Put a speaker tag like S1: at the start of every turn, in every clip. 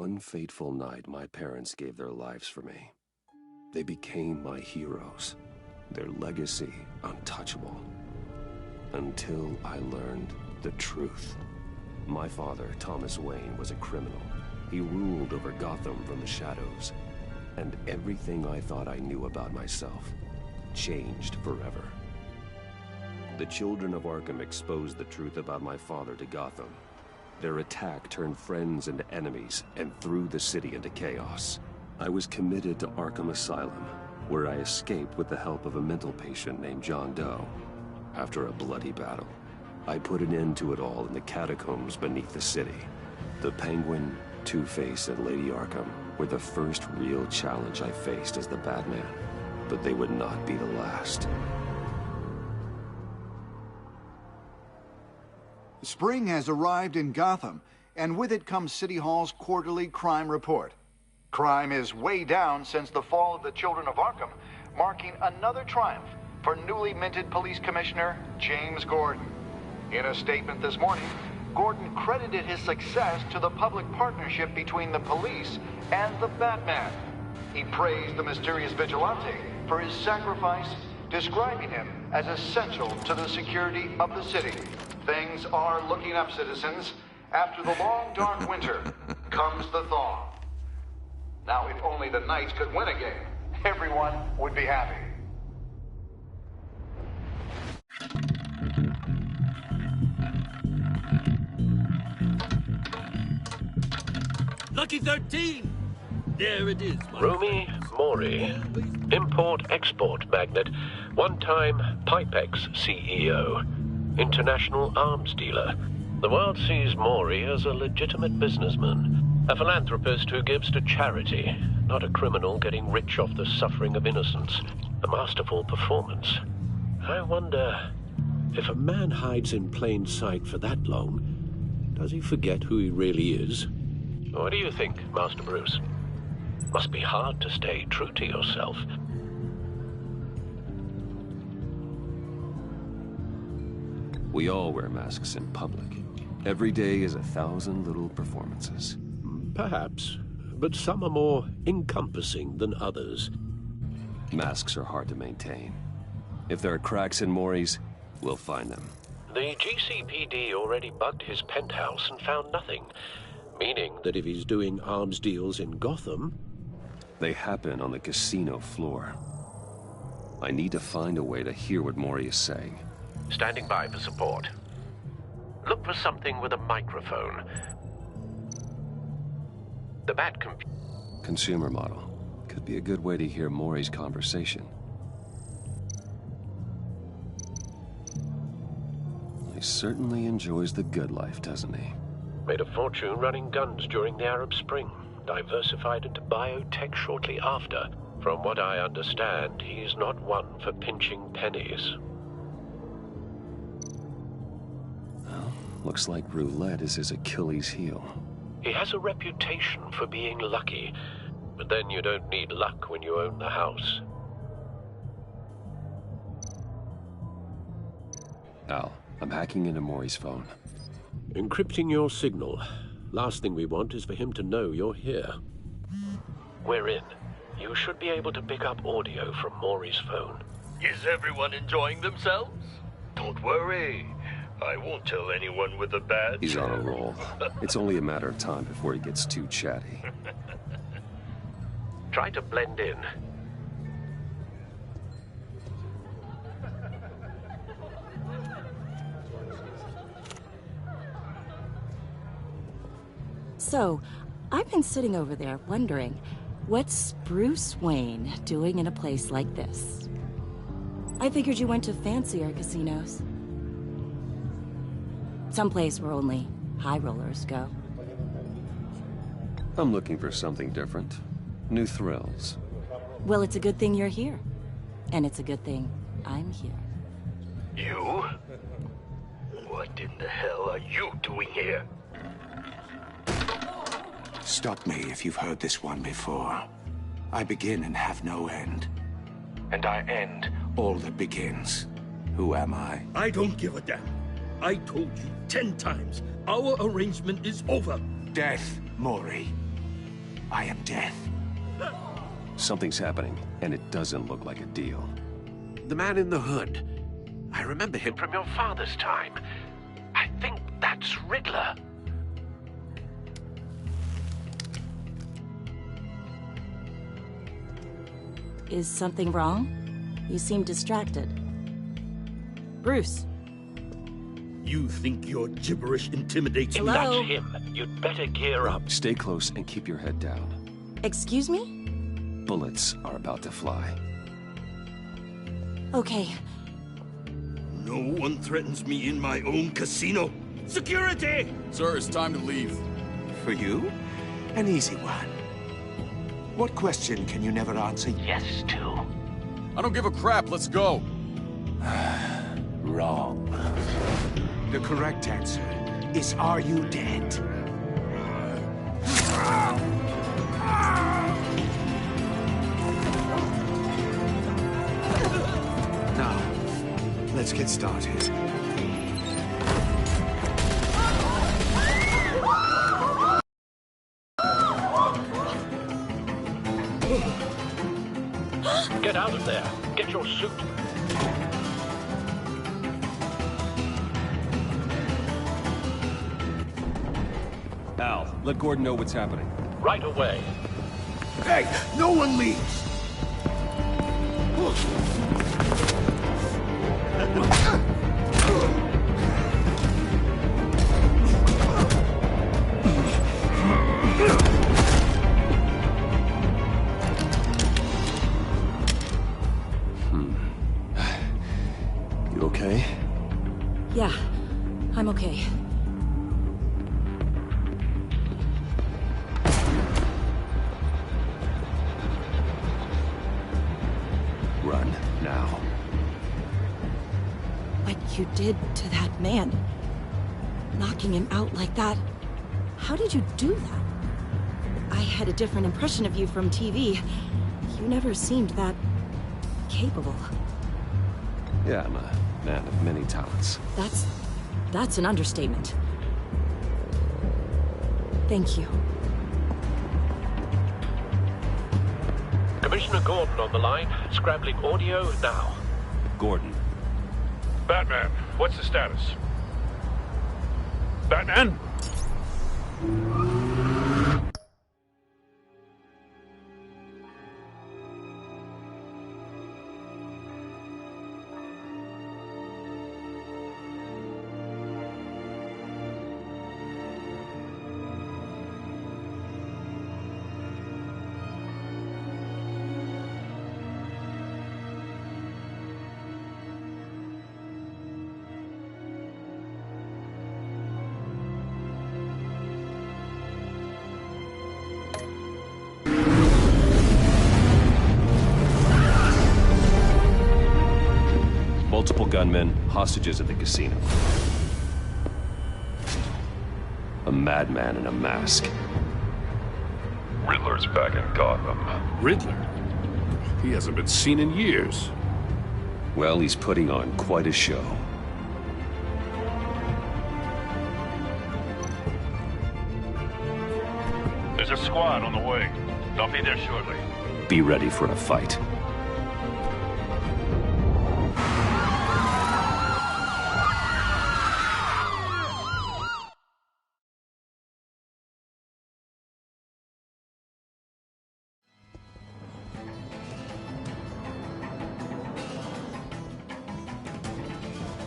S1: one fateful night, my parents gave their lives for me. They became my heroes, their legacy untouchable. Until I learned the truth. My father, Thomas Wayne, was a criminal. He ruled over Gotham from the shadows. And everything I thought I knew about myself changed forever. The children of Arkham exposed the truth about my father to Gotham. Their attack turned friends into enemies and threw the city into chaos. I was committed to Arkham Asylum, where I escaped with the help of a mental patient named John Doe. After a bloody battle, I put an end to it all in the catacombs beneath the city. The Penguin, Two-Face, and Lady Arkham were the first real challenge I faced as the Batman, but they would not be the last.
S2: Spring has arrived in Gotham, and with it comes City Hall's quarterly crime report. Crime is way down since the fall of the Children of Arkham, marking another triumph for newly minted Police Commissioner James Gordon. In a statement this morning, Gordon credited his success to the public partnership between the police and the Batman. He praised the mysterious vigilante for his sacrifice, describing him as essential to the security of the city. Things are looking up, citizens. After the long, dark winter comes the thaw. Now, if only the Knights could win a game, everyone would be happy.
S3: Lucky 13! There it is,
S4: Rumi Mori, import-export magnate, one-time Pipex CEO, international arms dealer. The world sees Mori as a legitimate businessman, a philanthropist who gives to charity, not a criminal getting rich off the suffering of innocence. A masterful performance. I wonder, if a man hides in plain sight for that long, does he forget who he really is? What do you think, Master Bruce? Must be hard to stay true to yourself.
S1: We all wear masks in public. Every day is 1,000 little performances.
S4: Perhaps, but some are more encompassing than others.
S1: Masks are hard to maintain. If there are cracks in Mori's, we'll find them.
S4: The GCPD already bugged his penthouse and found nothing, meaning that if he's doing arms deals in Gotham...
S1: They happen on the casino floor. I need to find a way to hear what Mori is saying.
S4: Standing by for support. Look for something with a microphone. The
S1: Consumer model. Could be a good way to hear Mori's conversation. He certainly enjoys the good life, doesn't he?
S4: Made a fortune running guns during the Arab Spring. Diversified into biotech shortly after. From what I understand, he's not one for pinching pennies.
S1: Well, looks like roulette is his Achilles heel.
S4: He has a reputation for being lucky, but then you don't need luck when you own the house.
S1: Al, I'm hacking into Mori's phone.
S4: Encrypting your signal. Last thing we want is for him to know you're here. We're in. You should be able to pick up audio from Mori's phone.
S3: Is everyone enjoying themselves? Don't worry. I won't tell anyone with a badge.
S1: He's on a roll. It's only a matter of time before he gets too chatty.
S4: Try to blend in.
S5: So, I've been sitting over there wondering, what's Bruce Wayne doing in a place like this? I figured you went to fancier casinos. Someplace where only high rollers go.
S1: I'm looking for something different. New thrills.
S5: Well, it's a good thing you're here. And it's a good thing I'm here.
S3: You? What in the hell are you doing here?
S6: Stop me if you've heard this one before. I begin and have no end. And I end all that begins. Who am I?
S3: I don't give a damn. I told you 10 times. Our arrangement is over.
S6: Death, Mori. I am death.
S1: Something's happening, and it doesn't look like a deal.
S4: The man in the hood. I remember him from your father's time. I think that's Riddler.
S5: Is something wrong? You seem distracted. Bruce.
S7: You think your gibberish intimidates me?
S5: Hello?
S4: That's him. You'd better gear up.
S1: Stay close and keep your head down.
S5: Excuse me?
S1: Bullets are about to fly.
S5: Okay.
S7: No one threatens me in my own casino. Security!
S8: Sir, it's time to leave.
S6: For you? An easy one. What question can you never answer yes to?
S8: I don't give a crap, let's go.
S6: Wrong. The correct answer is, are you dead? Now, let's get started.
S4: Get out of there. Get your suit.
S1: Al, let Gordon know what's happening.
S4: Right away.
S7: Hey, no one leaves!
S1: You okay?
S5: Yeah, I'm okay.
S1: Run, now.
S5: What you did to that man, knocking him out like that, how did you do that? I had a different impression of you from TV. You never seemed that capable.
S1: Yeah, I'm a man of many talents.
S5: That's an understatement. Thank you.
S4: Commissioner Gordon on the line. Scrambling audio now.
S1: Gordon.
S9: Batman, what's the status? Batman?
S1: Multiple gunmen, hostages at the casino. A madman in a mask.
S9: Riddler's back in Gotham.
S8: Riddler? He hasn't been seen in years.
S1: Well, he's putting on quite a show.
S9: There's a squad on the way. They'll be there shortly.
S1: Be ready for a fight.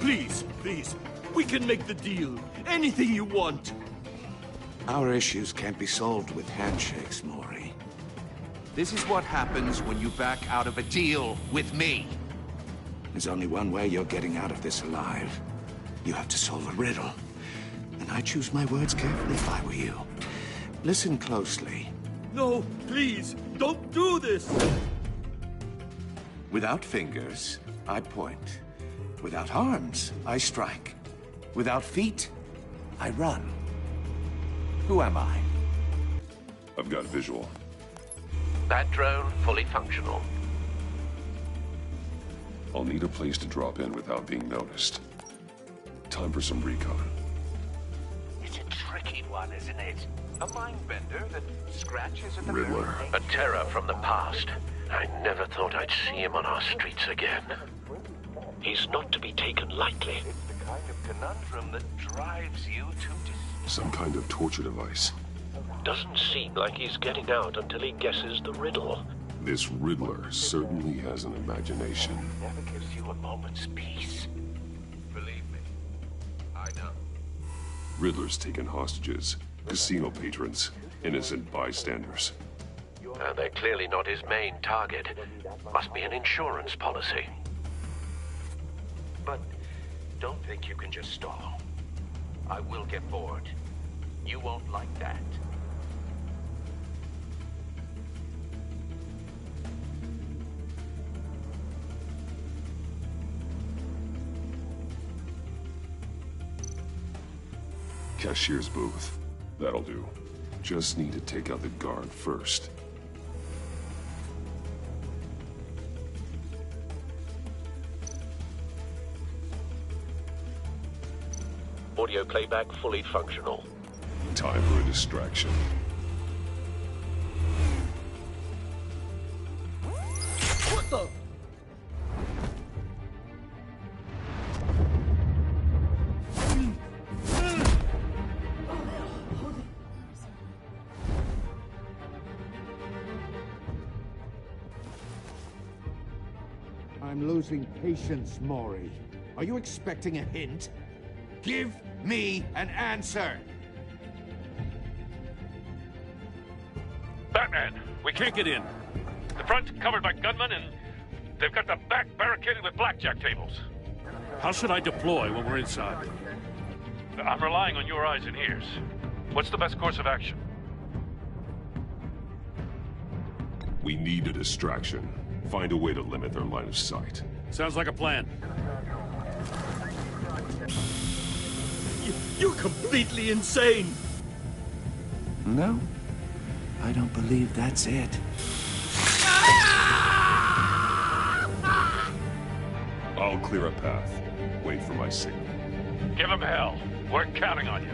S7: Please, please, we can make the deal. Anything you want.
S6: Our issues can't be solved with handshakes, Maury.
S10: This is what happens when you back out of a deal with me.
S6: There's only one way you're getting out of this alive. You have to solve a riddle. And I choose my words carefully if I were you. Listen closely.
S7: No, please, don't do this!
S6: Without fingers, I point. Without arms, I strike. Without feet, I run. Who am I?
S9: I've got visual.
S4: That drone fully functional.
S9: I'll need a place to drop in without being noticed. Time for some recon.
S4: It's a tricky
S10: sweet one, isn't it? A mind-bender that scratches at the
S1: Riddler.
S10: very
S4: A terror from the past. I never thought I'd see him on our streets again. He's not to be taken lightly.
S10: It's the kind of conundrum that drives you to
S1: Some kind of torture device.
S4: Doesn't seem like he's getting out until he guesses the riddle.
S1: This Riddler certainly has an imagination.
S10: never gives you a moment's peace. Believe me, I know.
S1: Riddler's taken hostages, casino patrons, innocent bystanders.
S4: They're clearly not his main target. Must be an insurance policy.
S10: But don't think you can just stall. I will get bored. You won't like that.
S1: Cashier's booth. That'll do. Just need to take out the guard first.
S4: Audio playback fully functional.
S1: Time for a distraction.
S7: What the?
S6: I'm losing patience, Maury. Are you expecting a hint? Give me an answer!
S9: Batman, we can't get in. The front's covered by gunmen, and they've got the back barricaded with blackjack tables.
S8: How should I deploy when we're inside?
S9: I'm relying on your eyes and ears. What's the best course of action?
S1: We need a distraction. Find a way to limit their line of sight.
S8: Sounds like a plan.
S7: You're completely insane!
S6: No, I don't believe that's it.
S1: I'll clear a path. Wait for my signal.
S9: Give him hell. We're counting on you.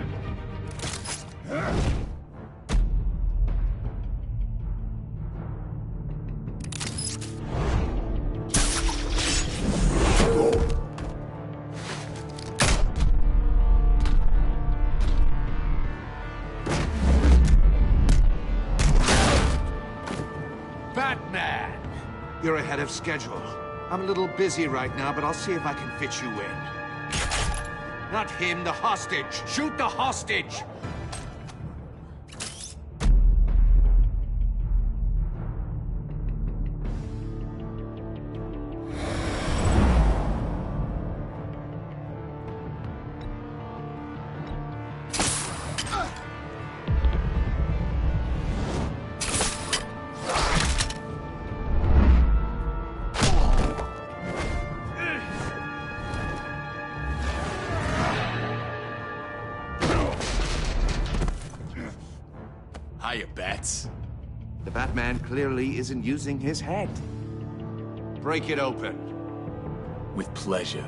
S6: Batman! You're ahead of schedule. I'm a little busy right now, but I'll see if I can fit you in. Not him, the hostage! Shoot the hostage!
S10: Hiya, Bats.
S6: The Batman clearly isn't using his head. Break it open.
S10: With pleasure.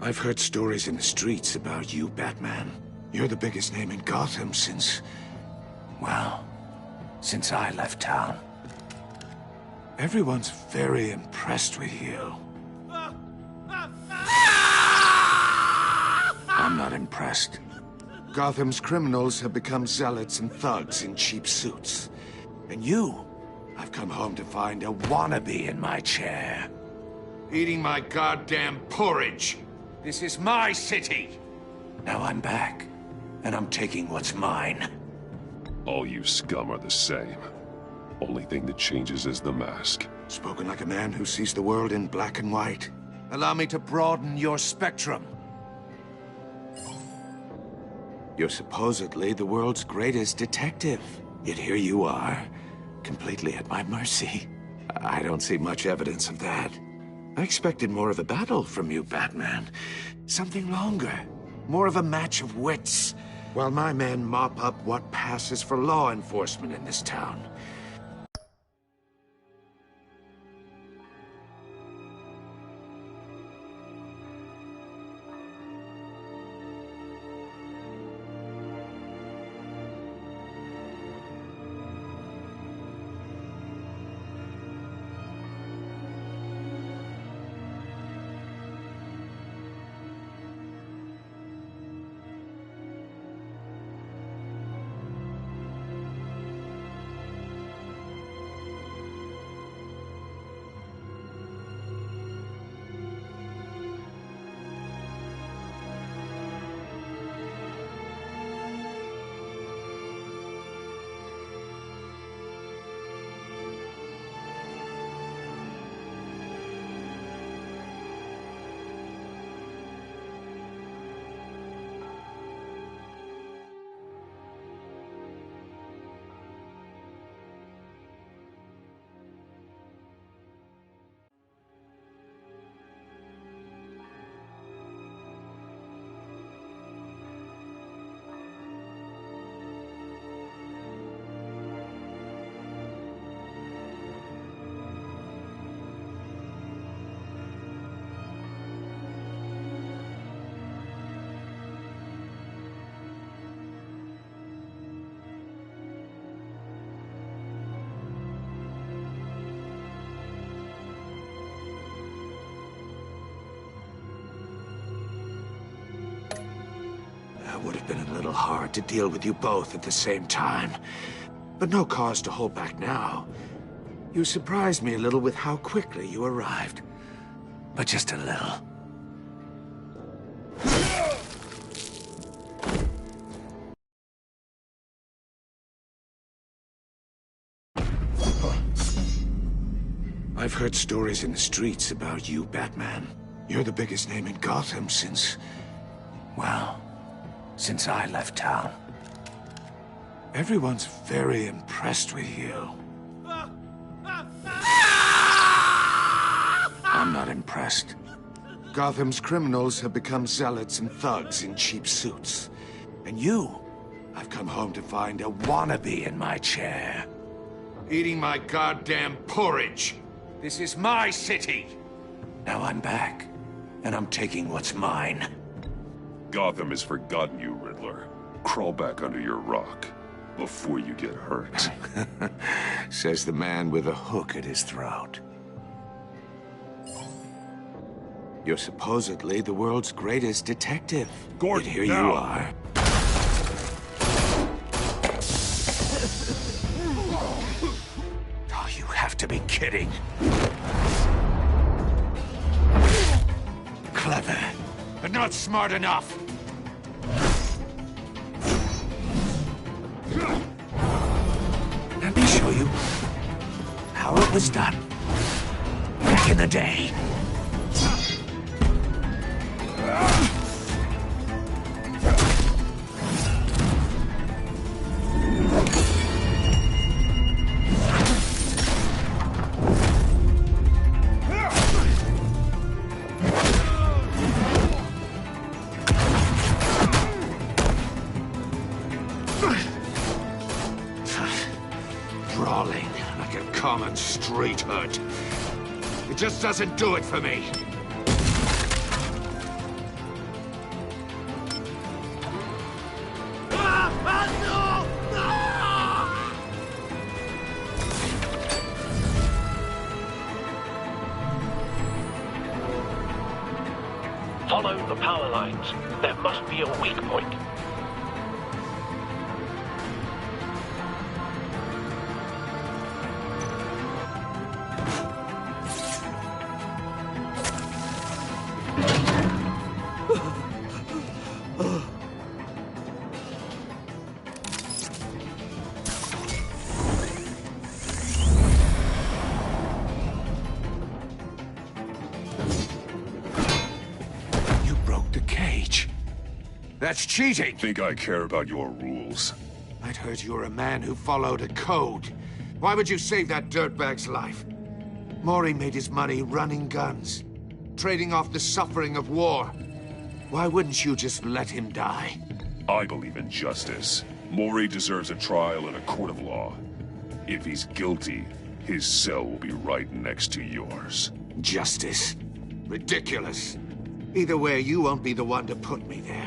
S6: I've heard stories in the streets about you, Batman. You're the biggest name in Gotham since... well, since I left town. Everyone's very impressed with you. I'm not impressed. Gotham's criminals have become zealots and thugs in cheap suits. And you, I've come home to find a wannabe in my chair. Eating my goddamn porridge. This is my city. Now I'm back, and I'm taking what's mine.
S1: All you scum are the same. Only thing that changes is the mask.
S6: Spoken like a man who sees the world in black and white. Allow me to broaden your spectrum. You're supposedly the world's greatest detective. Yet here you are, completely at my mercy. I don't see much evidence of that. I expected more of a battle from you, Batman. Something longer. More of a match of wits. While my men mop up what passes for law enforcement in this town. It would have been a little hard to deal with you both at the same time. But no cause to hold back now. You surprised me a little with how quickly you arrived. But just a little. I've heard stories in the streets about you, Batman. You're the biggest name in Gotham since... well... since I left town. Everyone's very impressed with you. I'm not impressed. Gotham's criminals have become zealots and thugs in cheap suits. And you, I've come home to find a wannabe in my chair. Eating my goddamn porridge. This is my city. Now I'm back, and I'm taking what's mine.
S8: Gotham has forgotten you, Riddler. Crawl back under your rock before you get hurt.
S6: Says the man with a hook at his throat. You're supposedly the world's greatest detective.
S8: Gordon,
S6: yet here
S8: now.
S6: you are. Oh, you have to be kidding. Clever, but not smart enough. Let me show you how it was done back in the day. Brawling like a common street hood. It just doesn't do it for me.
S4: Follow the power lines. There must be a weak point.
S6: That's cheating!
S8: Think I care about your rules?
S6: I'd heard you were a man who followed a code. Why would you save that dirtbag's life? Mori made his money running guns, trading off the suffering of war. Why wouldn't you just let him die?
S8: I believe in justice. Mori deserves a trial in a court of law. If he's guilty, his cell will be right next to yours.
S6: Justice? Ridiculous. Either way, you won't be the one to put me there.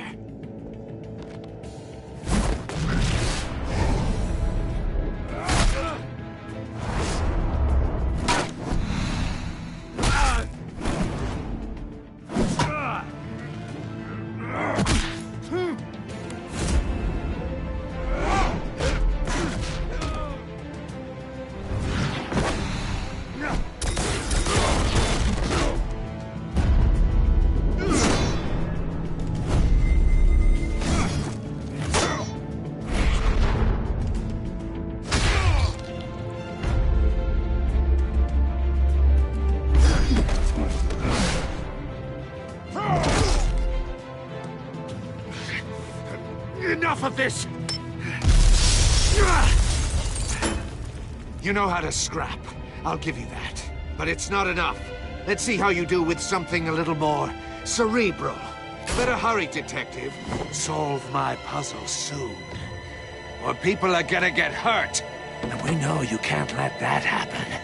S6: Enough of this! You know how to scrap. I'll give you that. But it's not enough. Let's see how you do with something a little more cerebral. Better hurry, detective. Solve my puzzle soon. Or people are gonna get hurt. And we know you can't let that happen.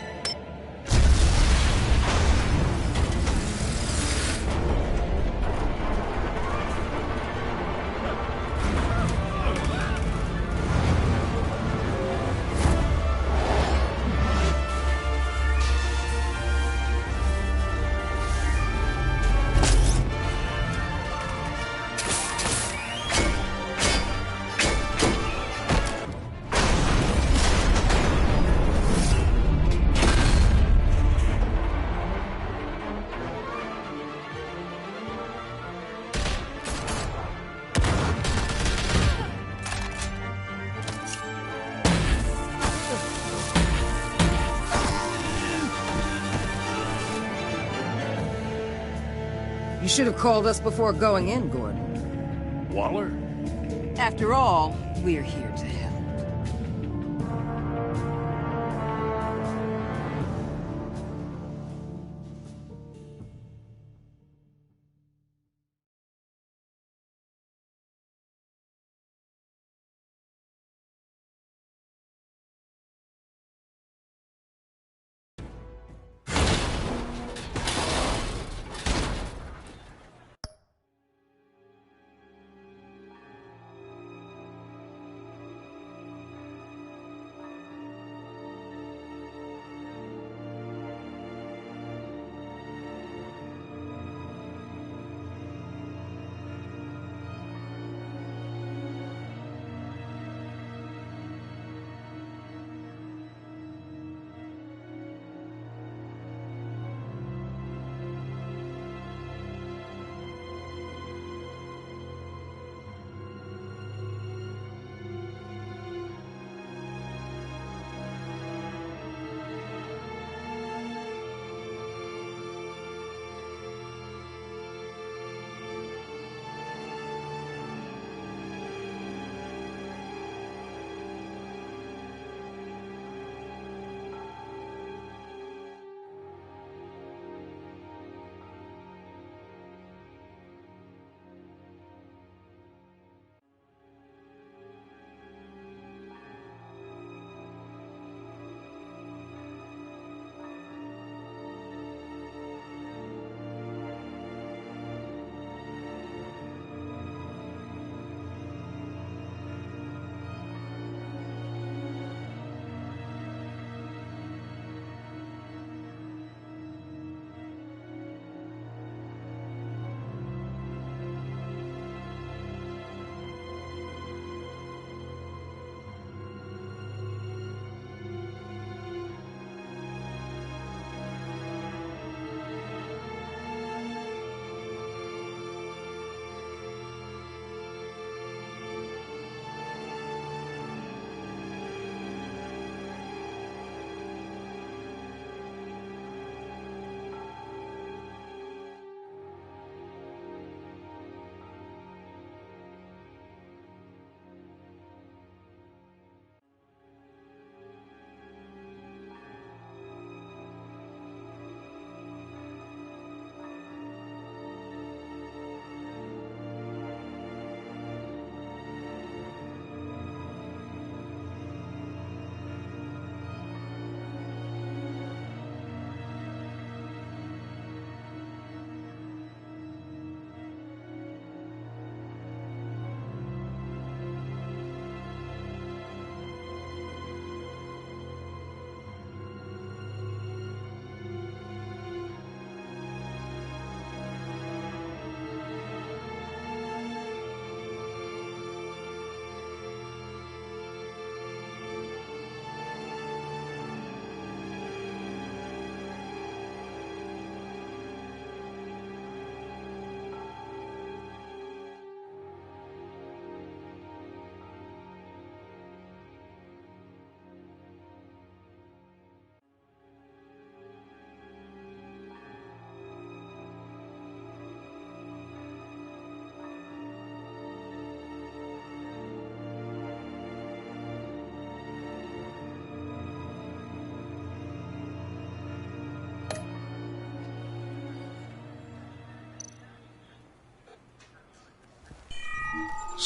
S11: You should have called us before going in, Gordon.
S9: Waller?
S11: After all, we're here to help.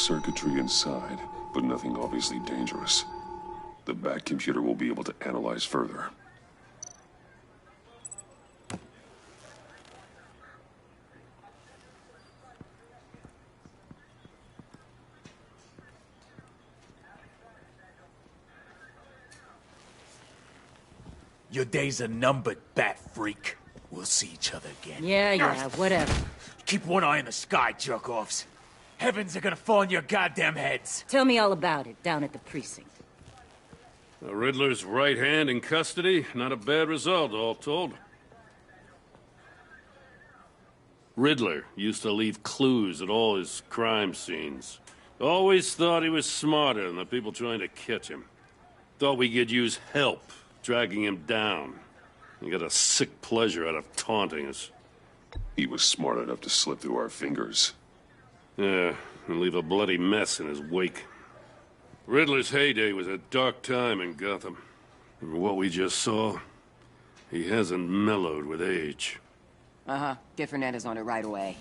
S8: circuitry inside, but nothing obviously dangerous. The back computer will be able to analyze further.
S12: Your days are numbered, bat freak. We'll see each other again.
S11: Yeah, whatever.
S12: Keep one eye in the sky, jerk-offs. Heavens are gonna fall on your goddamn heads.
S11: Tell me all about it, down at the precinct.
S9: The Riddler's right hand in custody, not a bad result, all told. Riddler used to leave clues at all his crime scenes. Always thought he was smarter than the people trying to catch him. Thought we could use help dragging him down. He got a sick pleasure out of taunting us.
S8: He was smart enough to slip through our fingers.
S9: Yeah, and leave a bloody mess in his wake. Riddler's heyday was a dark time in Gotham. And what we just saw, he hasn't mellowed with age.
S11: Uh-huh. Get Fernandez on it right away.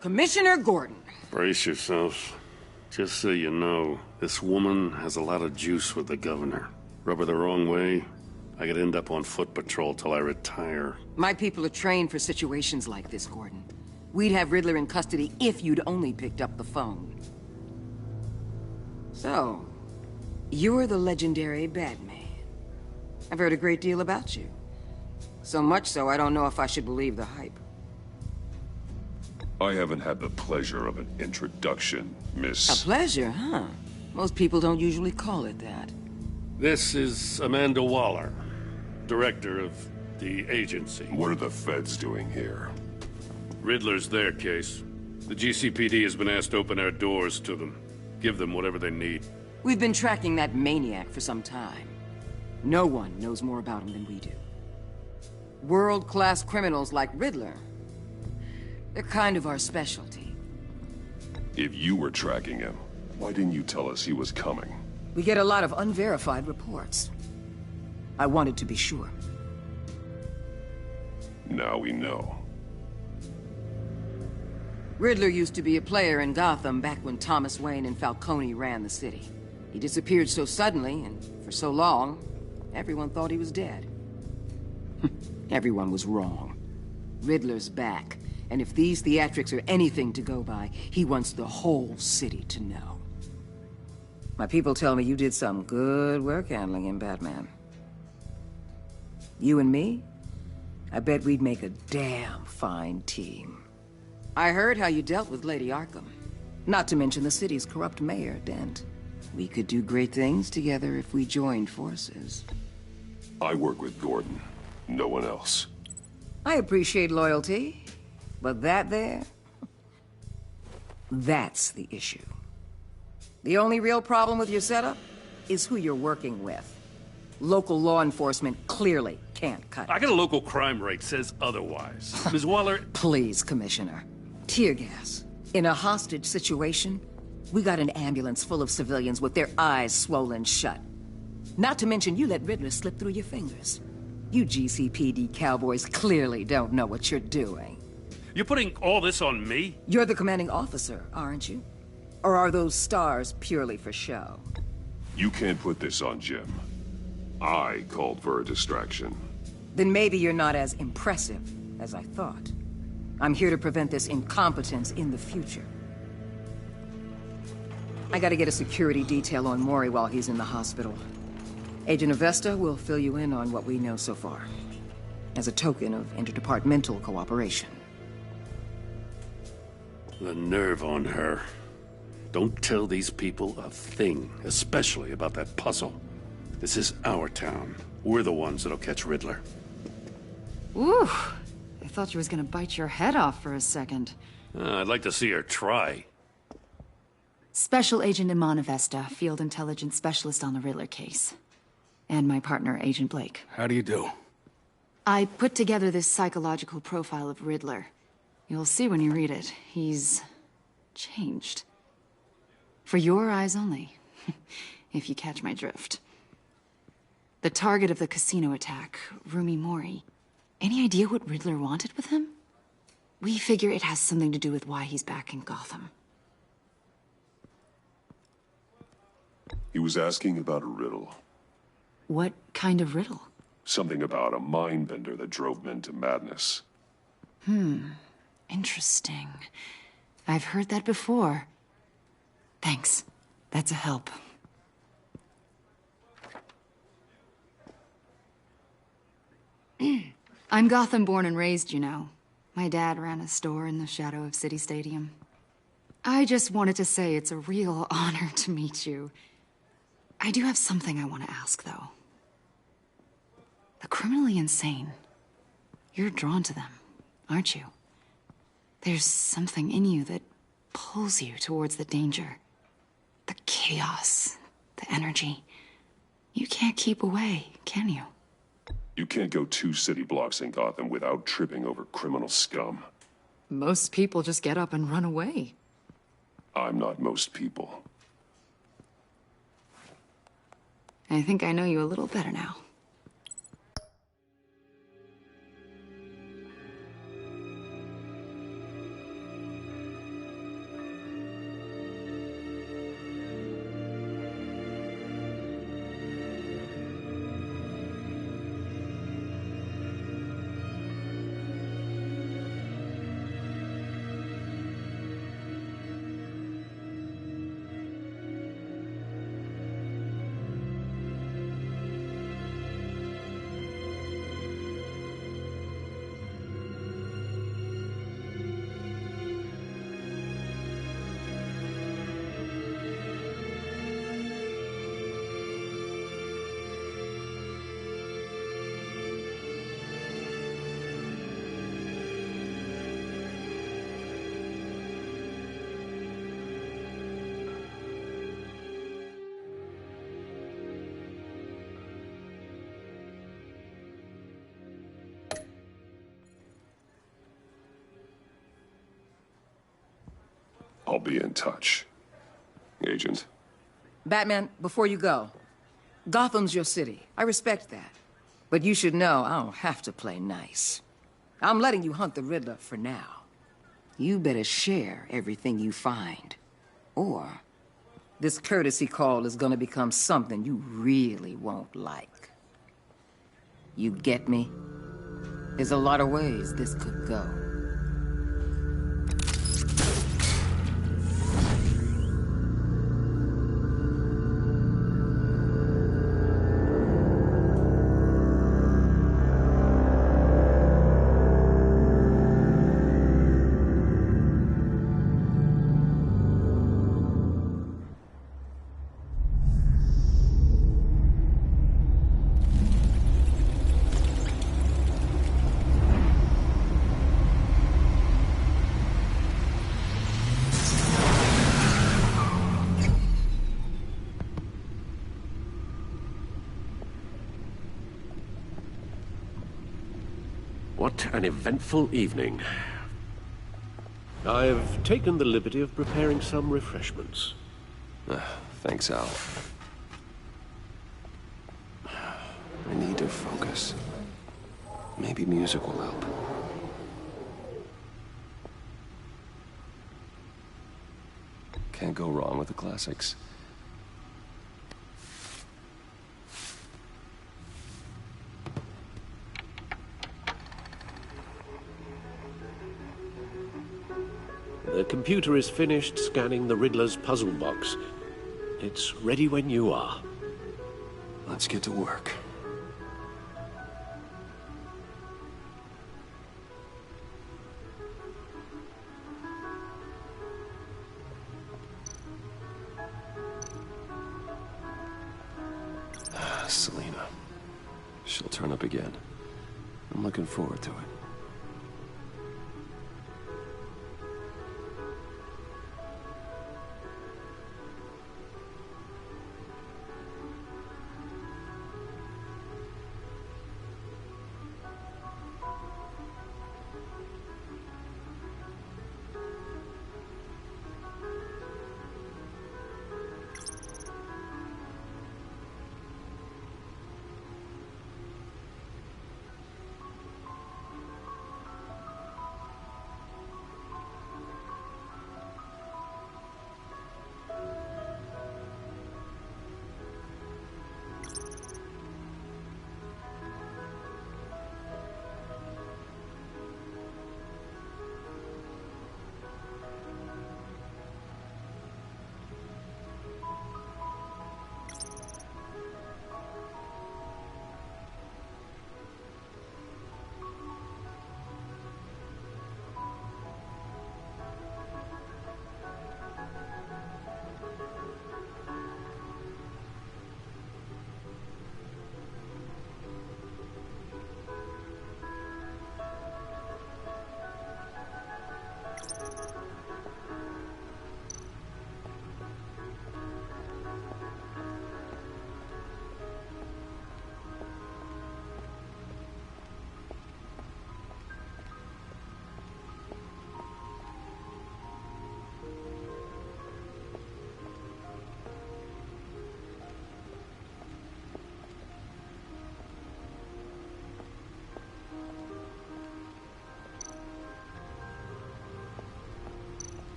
S11: Commissioner Gordon.
S9: Brace yourselves. Just so you know, this woman has a lot of juice with the governor. Rub her the wrong way, I could end up on foot patrol till I retire.
S11: My people are trained for situations like this, Gordon. We'd have Riddler in custody if you'd only picked up the phone. So, you're the legendary Batman. I've heard a great deal about you. So much so, I don't know if I should believe the hype.
S8: I haven't had the pleasure of an introduction, Miss...
S11: A pleasure, huh? Most people don't usually call it that.
S9: This is Amanda Waller, director of the agency.
S8: What are the feds doing here?
S9: Riddler's their case. The GCPD has been asked to open our doors to them. Give them whatever they need.
S11: We've been tracking that maniac for some time. No one knows more about him than we do. World-class criminals like Riddler. They're kind of our specialty.
S8: If you were tracking him, why didn't you tell us he was coming?
S11: We get a lot of unverified reports. I wanted to be sure.
S8: Now we know.
S11: Riddler used to be a player in Gotham back when Thomas Wayne and Falcone ran the city. He disappeared so suddenly and for so long, everyone thought he was dead. Everyone was wrong. Riddler's back, and if these theatrics are anything to go by, he wants the whole city to know. My people tell me you did some good work handling him, Batman. You and me? I bet we'd make a damn fine team. I heard how you dealt with Lady Arkham. Not to mention the city's corrupt mayor, Dent. We could do great things together if we joined forces.
S8: I work with Gordon. No one else.
S11: I appreciate loyalty, but that there... that's the issue. The only real problem with your setup is who you're working with. Local law enforcement clearly can't cut it.
S9: I got a local crime rate says otherwise. Ms. Waller...
S11: Please, Commissioner. Tear gas. In a hostage situation, we got an ambulance full of civilians with their eyes swollen shut. Not to mention you let Riddler slip through your fingers. You GCPD cowboys clearly don't know what you're doing.
S9: You're putting all this on me?
S11: You're the commanding officer, aren't you? Or are those stars purely for show?
S8: You can't put this on Jim. I called for a distraction.
S11: Then maybe you're not as impressive as I thought. I'm here to prevent this incompetence in the future. I gotta get a security detail on Mori while he's in the hospital. Agent Avesta will fill you in on what we know so far, as a token of interdepartmental cooperation.
S9: The nerve on her. Don't tell these people a thing, especially about that puzzle. This is our town. We're the ones that'll catch Riddler.
S13: Ooh, I thought you was gonna bite your head off for a second.
S9: I'd like to see her try.
S13: Special Agent Iman Avesta, Field Intelligence Specialist on the Riddler case. And my partner, Agent Blake.
S14: How do you do?
S13: I put together this psychological profile of Riddler. You'll see when you read it. He's... changed. For your eyes only, if you catch my drift. The target of the casino attack, Rumi Mori. Any idea what Riddler wanted with him? We figure it has something to do with why he's back in Gotham.
S8: He was asking about a riddle.
S13: What kind of riddle?
S8: Something about a mindbender that drove men to madness.
S13: Interesting. I've heard that before. Thanks. That's a help. I'm Gotham born and raised, you know. My dad ran a store in the shadow of City Stadium. I just wanted to say it's a real honor to meet you. I do have something I want to ask, though. The criminally insane. You're drawn to them, aren't you? There's something in you that pulls you towards the danger. The chaos, the energy. You can't keep away, can you?
S8: You can't go 2 city blocks in Gotham without tripping over criminal scum.
S13: Most people just get up and run away.
S8: I'm not most people.
S13: I think I know you a little better now.
S8: I'll be in touch. Agent.
S11: Batman, before you go, Gotham's your city. I respect that. But you should know I don't have to play nice. I'm letting you hunt the Riddler for now. You better share everything you find. Or this courtesy call is gonna become something you really won't like. You get me? There's a lot of ways this could go.
S4: What an eventful evening. I've taken the liberty of preparing some refreshments.
S1: Thanks, Al. I need to focus. Maybe music will help. Can't go wrong with the classics.
S4: The computer is finished scanning the Riddler's puzzle box. It's ready when you are.
S1: Let's get to work. Selina. She'll turn up again. I'm looking forward to it.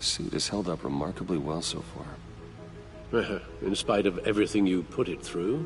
S1: suit has held up remarkably well so far.
S4: In spite of everything you put it through?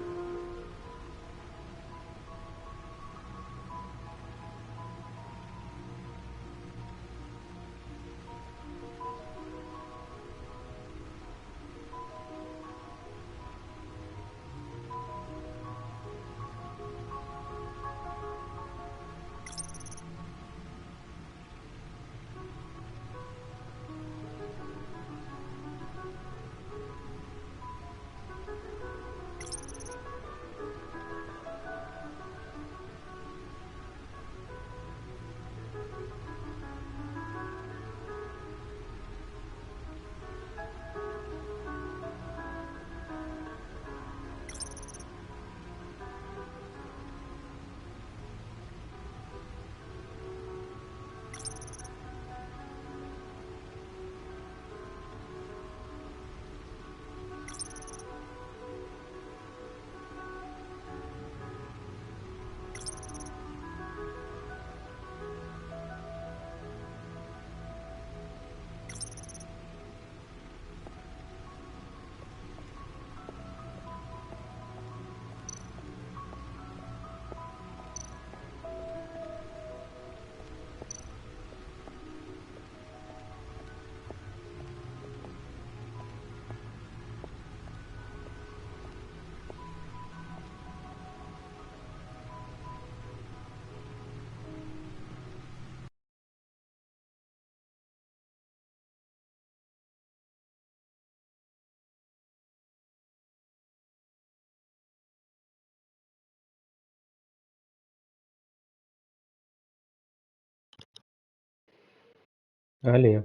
S14: Алле.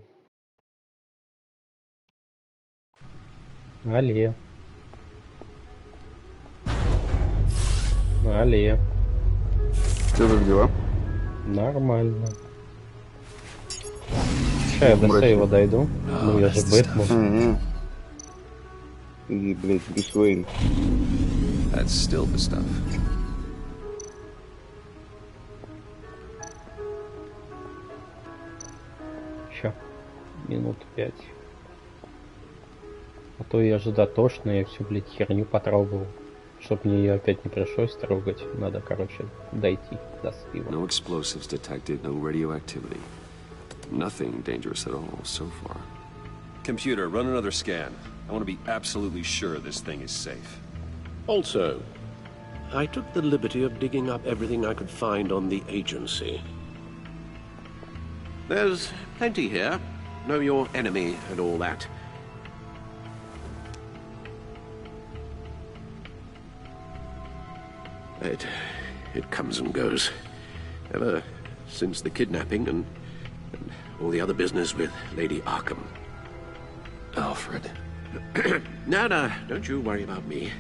S14: Алле. Алле.
S15: Что, как дела?
S14: Нормально. Сейчас я до сейва дойду. Ну я же Бэтмен.
S15: И, блядь, Брюс Уэйн.
S1: That's still the stuff.
S14: Еще минут 5. А то я же дотошно, я всю, блядь, херню потрогал. Чтоб мне ее опять не пришлось трогать, надо, короче, дойти до слива.
S1: No explosives detected, no radioactivity. Nothing dangerous at all so far. Computer, run another scan. I want to be absolutely sure this thing is safe.
S4: Also, I took the liberty of digging up everything I could find on the agency. There's plenty here. Know your enemy and all that. It comes and goes. Ever since the kidnapping and all the other business with Lady Arkham.
S1: Alfred.
S4: No, don't you worry about me.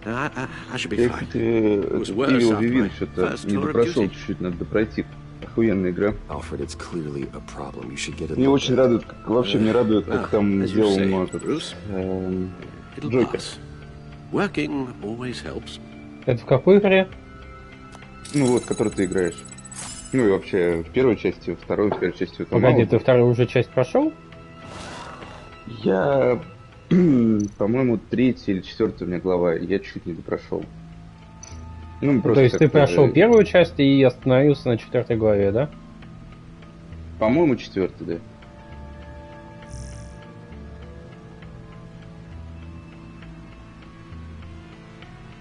S4: I should be
S15: Я,
S4: fine.
S15: Evil Within что-то не допрошел чуть-чуть, надо пройти. Охуенная игра.
S1: Alfred, it's clearly a problem. You should get it.
S15: Мне очень радует, вообще мне радует, как там сделал этот Джокер.
S4: Working always helps.
S14: Это в какой игре?
S15: Ну вот, который ты играешь. Ну и вообще в первой части, во второй, в первой части.
S14: Погоди, ты вторую уже часть прошел?
S15: Я, по-моему, 3-я или 4-я у меня глава, я чуть не допрошел. Ну,
S14: то есть ты прошел первую часть и остановился на 4-й главе, да?
S15: По-моему, 4-й, да.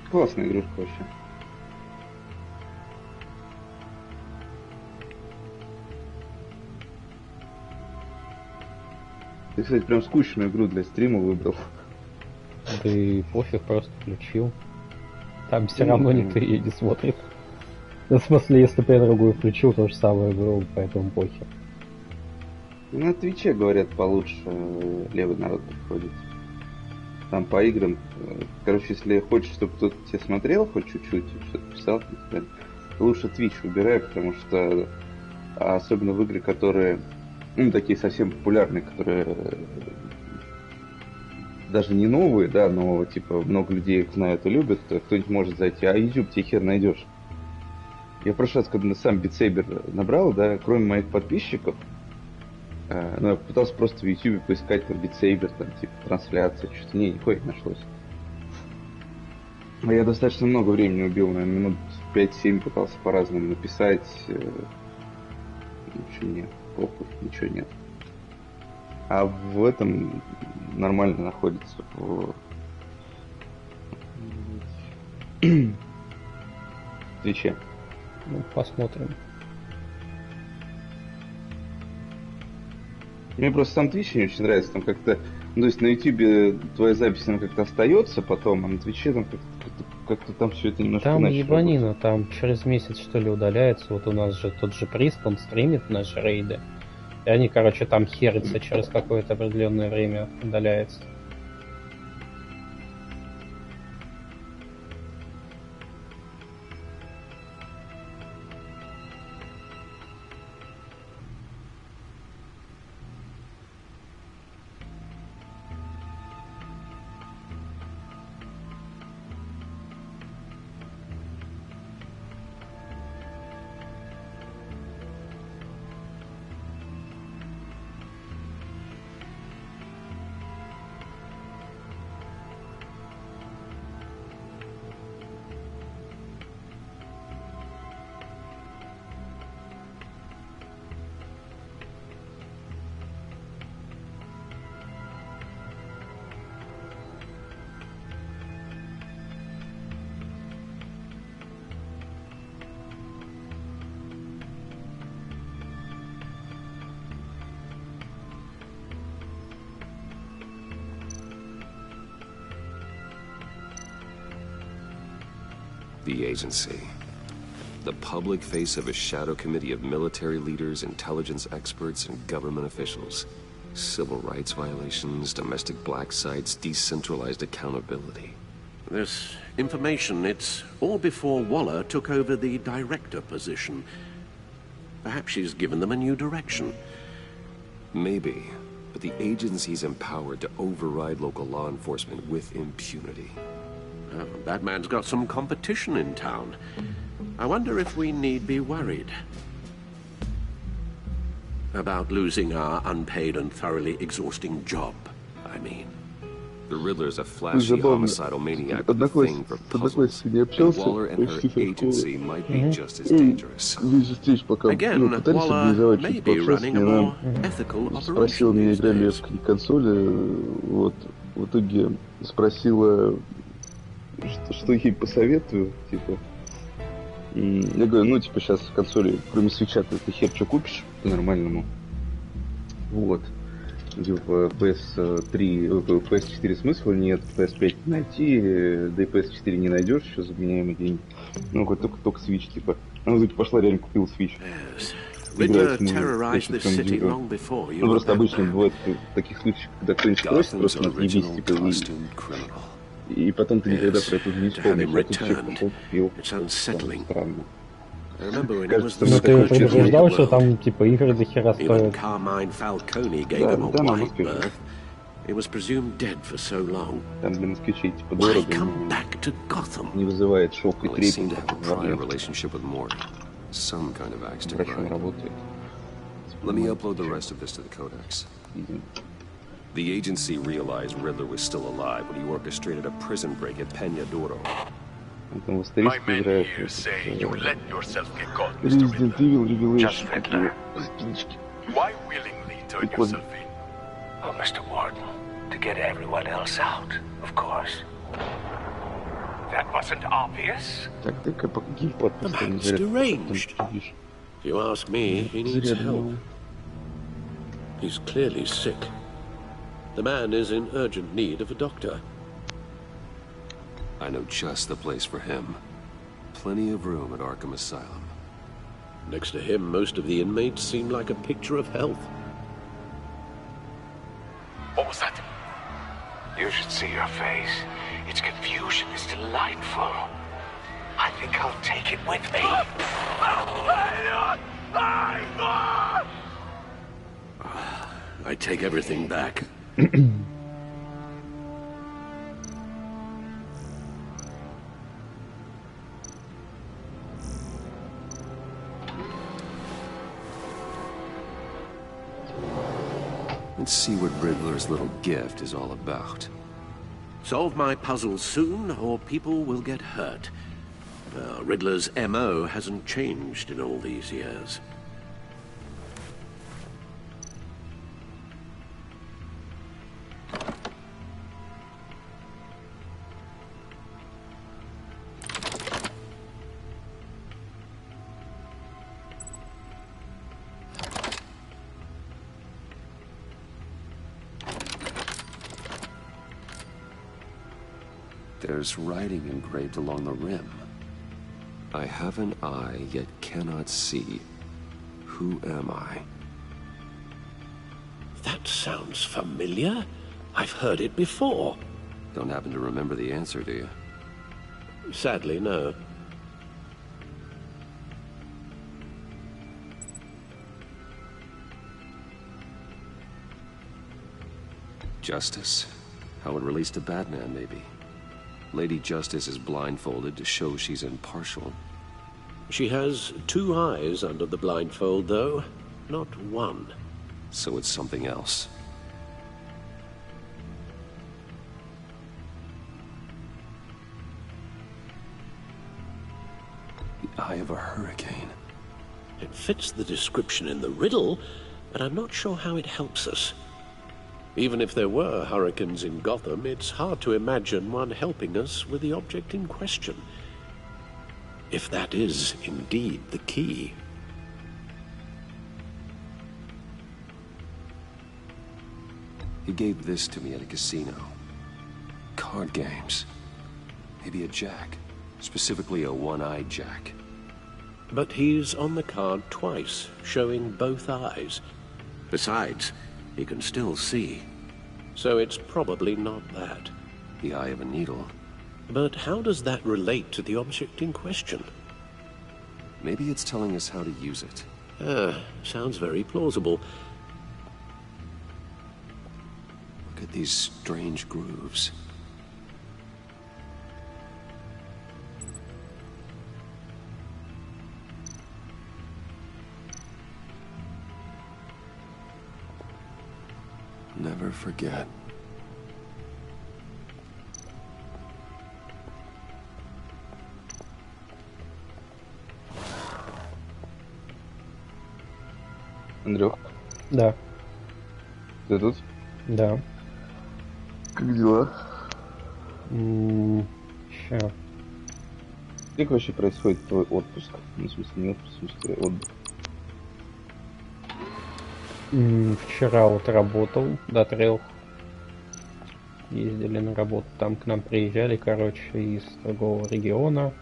S15: Классная игрушка вообще. Ты, кстати, прям скучную игру для стрима выбрал.
S14: Да и пофиг, просто включил. Там все равно никто ее не смотрит. Ну, в смысле, если бы я другую включил, то же самое было, поэтому похер.
S15: На Твиче, говорят, получше левый народ приходит. Там по играм. Короче, если хочешь, чтобы кто-то тебя смотрел хоть чуть-чуть, что-то писал, лучше Twitch выбирай, потому что особенно в игры, которые, ну, такие совсем популярные, которые даже не новые, да, но типа много людей их знают и любят, кто-нибудь может зайти, а YouTube тебе хер найдешь. Я в прошлый раз, когда сам Beat Saber набрал, да, кроме моих подписчиков, Ну, я пытался просто в YouTube поискать там Beat Saber, там, типа, трансляция, что-то нихуя не нашлось. А я достаточно много времени убил, наверное, минут 5-7 пытался по-разному написать. Ничего нет, похуй, ничего нет. А в этом нормально находится в Твиче.
S14: Ну, посмотрим.
S15: Мне просто сам Twitch не очень нравится, там как-то, ну, то есть на YouTube твоя запись она как-то остается потом, а на Твиче там как-то там все это немножко
S14: там
S15: иначе
S14: ебанина,
S15: работает.
S14: там через месяц что ли удаляется. Вот у нас же тот же Прист, он стримит наши рейды. И они, короче, там херятся через какое-то определенное время удаляется.
S1: The agency. The public face of a shadow committee of military leaders, intelligence experts, and government officials. Civil rights violations, domestic black sites, decentralized accountability.
S4: This information, it's all before Waller took over the director position. Perhaps she's given them a new direction.
S1: Maybe, but the agency's empowered to override local law enforcement with impunity.
S4: Oh, that man's got some competition in town. I wonder if we need be worried about losing our unpaid and thoroughly exhausting job, I mean.
S1: The Riddler's a flashy homicidal maniac with a thing for puzzles, and Waller and her agency might be just as dangerous.
S4: Again, Waller may be running a more ethical
S15: спросила меня, играли в консоли, вот, в итоге спросила, что ей посоветую, типа. Я говорю, ну, типа, сейчас в консоли, кроме свитча, ты хер что купишь по-нормальному. Вот. Типа, PS3, PS4 смысла нет, PS5 найти, да и PS4 не найдешь еще за вменяемые деньги. Ну, вот только Switch, типа. Она, в итоге, пошла, реально купила Switch.
S4: Riddler terrorized this city long before you.
S15: Ну, просто обычно бывает в таких случаях, когда кто-нибудь просит, просто отъебись, типа, и потом ты никогда про это не вспомнишь, а тут все купил. Странно. Кажется,
S14: ну ты предупреждал, что там типа игры до хера стоят.
S15: Да, там для москвичей типа дорого, не вызывает шок и трепет. Врачом работает.
S1: Let me upload the rest of this to the Codex. The agency realized Riddler was still alive when he orchestrated a prison break at Peña Duro.
S15: My men here say you let yourself get caught, Mr. Riddler. Just Riddler. Why willingly turn yourself in?
S10: Oh, Mr. Warden, to get everyone else out, of course. That wasn't obvious.
S4: The man's deranged. If you ask me, he needs help. He's clearly sick. The man is in urgent need of a doctor.
S1: I know just the place for him. Plenty of room at Arkham Asylum.
S4: Next to him, most of the inmates seem like a picture of health.
S10: What was that? You should see your face. Its confusion is delightful. I think I'll take it with me.
S4: I take everything back.
S1: and see what Riddler's little gift is all about.
S4: Solve my puzzles soon, or people will get hurt. Riddler's MO hasn't changed in all these years.
S1: There's writing engraved along the rim. I have an eye, yet cannot see. Who am I?
S4: That sounds familiar. I've heard it before.
S1: Don't happen to remember the answer, do you?
S4: Sadly, no.
S1: Justice? How it relates to Batman, maybe. Lady Justice is blindfolded to show she's impartial.
S4: She has 2 eyes under the blindfold, though, not 1.
S1: So it's something else. The eye of a hurricane.
S4: It fits the description in the riddle, but I'm not sure how it helps us. Even if there were hurricanes in Gotham, it's hard to imagine one helping us with the object in question. If that is indeed the key.
S1: He gave this to me at a casino. Card games. Maybe a jack. Specifically a one-eyed jack.
S4: But he's on the card twice, showing both eyes. Besides, he can still see. So it's probably not that.
S1: The eye of a needle.
S4: But how does that relate to the object in question?
S1: Maybe it's telling us how to use it.
S4: Sounds very plausible.
S1: Look at these strange grooves. Never forget.
S15: Андрюх?
S14: Да.
S15: Ты тут?
S14: Да.
S15: Как дела?
S14: Ща.
S15: Как вообще происходит твой отпуск? Ну, в смысле, не отпуск, в смысле, отдых.
S14: Вчера вот работал до 3. Ездили на работу. Там к нам приезжали, короче, из другого региона.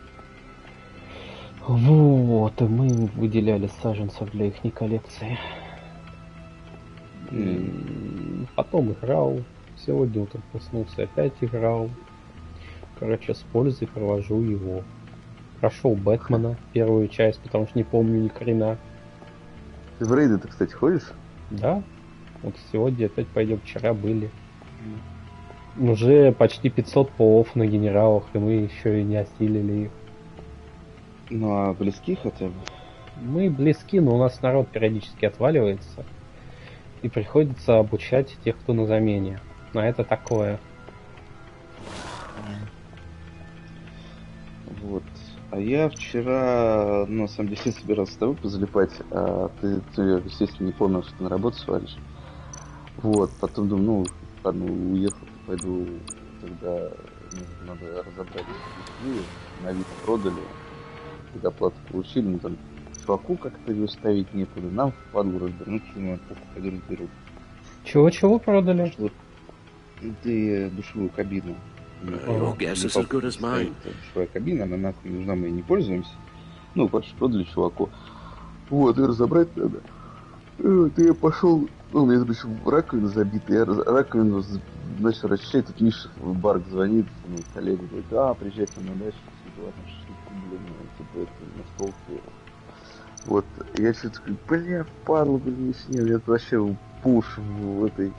S14: Вот, и мы им выделяли саженцев для их коллекции. Потом играл. Сегодня утром проснулся, опять играл. Короче, с пользой провожу его. Прошел Бэтмена, первую часть, потому что не помню ни хрена.
S15: Ты в рейды-то, кстати, ходишь?
S14: Да. Вот сегодня опять пойдем, вчера были. Уже почти 500 полов на генералах, и мы еще и не осилили их.
S15: Ну а близки хотя бы?
S14: Мы близки, но у нас народ периодически отваливается. И приходится обучать тех, кто на замене. Но это такое.
S15: Вот. А я вчера, ну, на самом деле, собирался с тобой позалипать, а ты, естественно, не помнил, что ты на работу свалишь. Вот, потом думаю, ну, ладно, уехал, пойду, тогда надо разобрать книги, на вид продали, когда плату получили, ну, там, чуваку как-то ее ставить некуда, нам впадло развернуть, что мы пойду разберу.
S14: Чего продали?
S15: Вот, ты душевую кабину.
S4: Your guess is as good as mine.
S15: Душевая кабина, она нахуй нужна, мы не пользуемся. Ну, короче, продали чуваку. Вот, и разобрать надо. Вот, и я пошел, ну, у меня там еще раковина забита, я раковину начал расчищать, тут Миша в Барк звонит, ну, коллега говорит, приезжайте на дачу, ладно, шутку, блин, типа, это, на стол сел. Вот, я что-то такой, бля, падла, блин, не снял, я вообще пуш в этой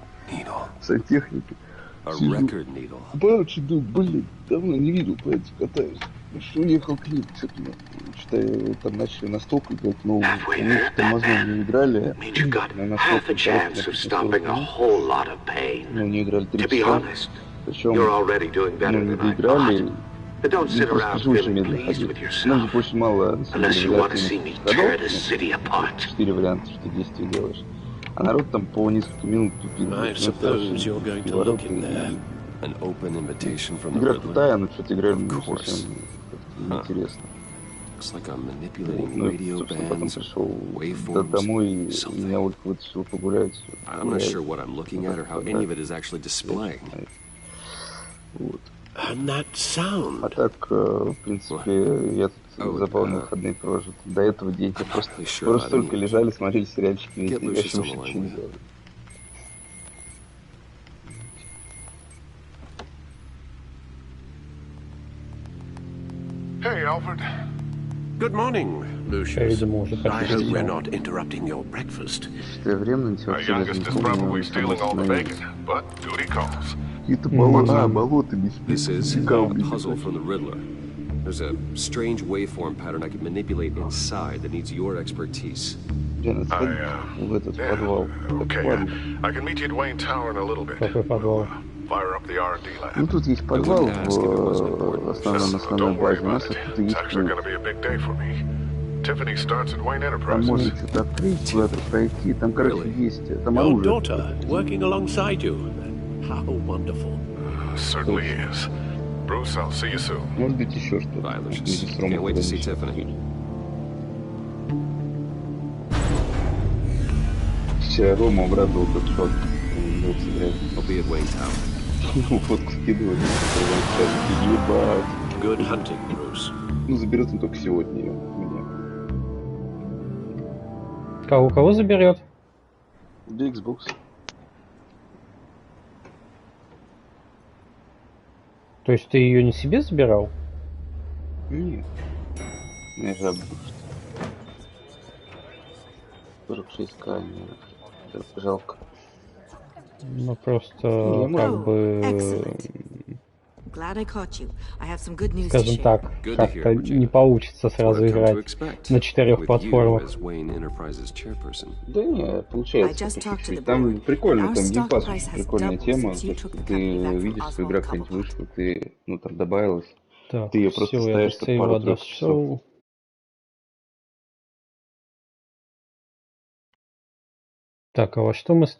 S15: сантехнике.
S1: A record needle.
S15: Барочек, блин, давно не видел, поэтому катаюсь. Что уехал к ним, что-то там начали настолько играть, ну, они что-то мозгом не играли, на настолько ну, не играли 3 часа, причем, ну, не доиграли, ну, просто очень медленно ходили. Нам же очень мало населенных ходов, 4 варианта, что действий делаешь, а народ там по несколько минут тупил. Игра крутая, но что-то играли не совсем интересно. Ну, собственно, потом пришел домой, и меня Ольга вытащила погулять. Вот. А так, в принципе, я тут забавные выходные провожу. До этого дети просто только лежали, смотрели сериальчики, и вообще ничего не делали.
S10: Hey, Alfred.
S4: Good morning, Lucius. I hope we're not interrupting your breakfast.
S10: Our youngest is probably stealing all the bacon, but duty calls.
S1: This is a puzzle from the Riddler. There's a strange waveform pattern I can manipulate inside that needs your expertise.
S10: Okay, I can meet you at Wayne Tower in a little bit. Fire up the R&D lab.
S15: Ну тут есть подвал в основной базе. У нас тут есть ключ. Там можно что-то открыть, куда-то пройти. Там, короче, есть. Там оружие.
S4: Your daughter working alongside you. How wonderful.
S10: Certainly is. Bruce, I'll see you soon.
S15: Может быть, еще что-то.
S1: Can't wait to see Tiffany.
S15: Вчера Рома обрадовал тот факт.
S1: I'll be at Wayne Tower.
S15: Фотку скидывали. Ебать.
S4: Good hunting, Bruce.
S15: Ну, заберет он только сегодня ее от меня.
S14: Кого заберет?
S15: Да, Xbox.
S14: То есть ты ее не себе забирал?
S15: Нет. Я же обдушил. 46к, жалко.
S14: Ну просто как бы, скажем так, как-то не получится сразу играть на 4 платформах.
S15: Да не, получается. Там прикольно, там геймпасс, прикольная тема. Ты видишь, что игра какая-нибудь вышла, ты, ну там добавилась,
S14: так,
S15: ты ее просто ставишь как пару часов.
S14: Так, а во что мы